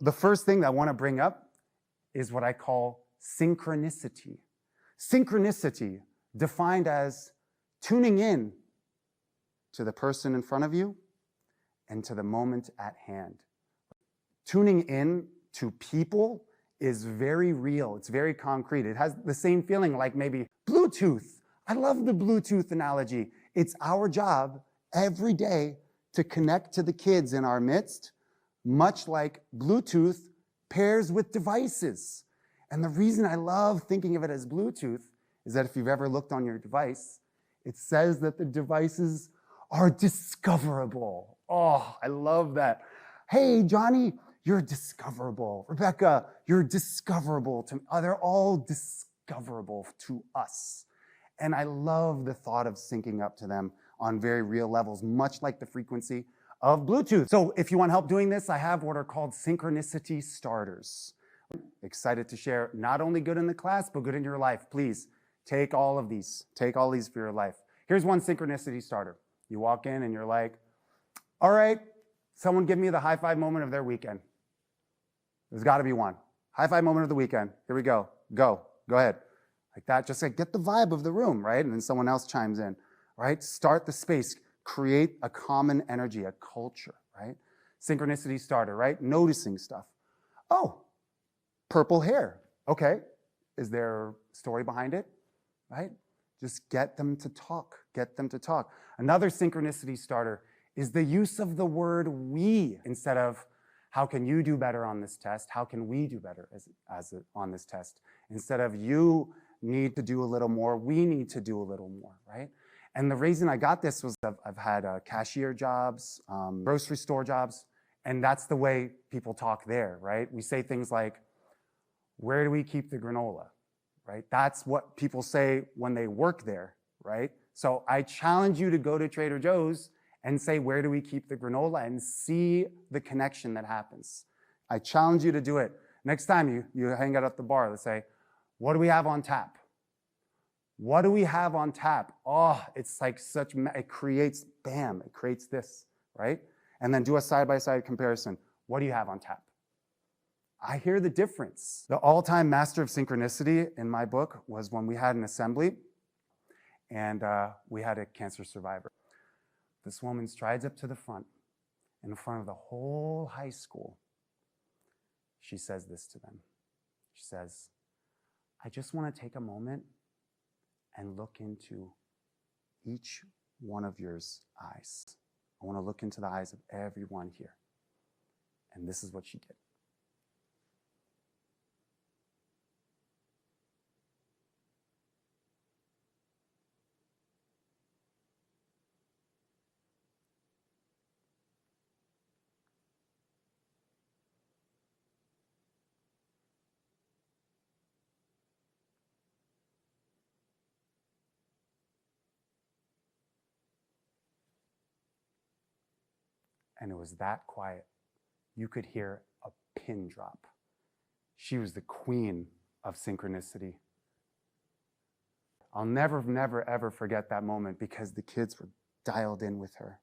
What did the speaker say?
the first thing that I want to bring up is what I call synchronicity. Synchronicity, defined as tuning in to the person in front of you and to the moment at hand. Tuning in to people is very real. It's very concrete. It has the same feeling like maybe Bluetooth. I love the Bluetooth analogy. It's our job every day to connect to the kids in our midst, much like Bluetooth pairs with devices. And the reason I love thinking of it as Bluetooth is that if you've ever looked on your device, it says that the devices are discoverable. Oh, I love that. Hey, Johnny, you're discoverable. Rebecca, you're discoverable to me. They're all discoverable to us. And I love the thought of syncing up to them on very real levels, much like the frequency of Bluetooth. So if you want help doing this, I have what are called synchronicity starters. Excited to share not only good in the class, but good in your life. Please take all of these. Take all these for your life. Here's one synchronicity starter. You walk in and you're like, all right, someone give me the high five moment of their weekend. There's got to be one. High five moment of the weekend. Here we go. Go ahead. Like that, just like get the vibe of the room, right? And then someone else chimes in, right? Start the space, create a common energy, a culture, right? Synchronicity starter, right? Noticing stuff. Oh, purple hair. Okay, is there a story behind it, right? Just get them to talk, get them to talk. Another synchronicity starter is the use of the word we instead of how can you do better on this test? How can we do better on this test? Instead of you need to do a little more, we need to do a little more, right? And the reason I got this was I've had cashier jobs, grocery store jobs, and that's the way people talk there, right? We say things like, where do we keep the granola, right? That's what people say when they work there, right? So I challenge you to go to Trader Joe's and say, where do we keep the granola, and see the connection that happens. I challenge you to do it. Next time you hang out at the bar, let's say, what do we have on tap? What do we have on tap? Oh, it's like it creates, bam, it creates this, right? And then do a side-by-side comparison. What do you have on tap? I hear the difference. The all-time master of synchronicity in my book was when we had an assembly and we had a cancer survivor. This woman strides up to the front, in front of the whole high school. She says this to them. She says, I just want to take a moment and look into each one of your eyes. I want to look into the eyes of everyone here. And this is what she did. And it was that quiet. You could hear a pin drop. She was the queen of synchronicity. I'll never, ever forget that moment because the kids were dialed in with her.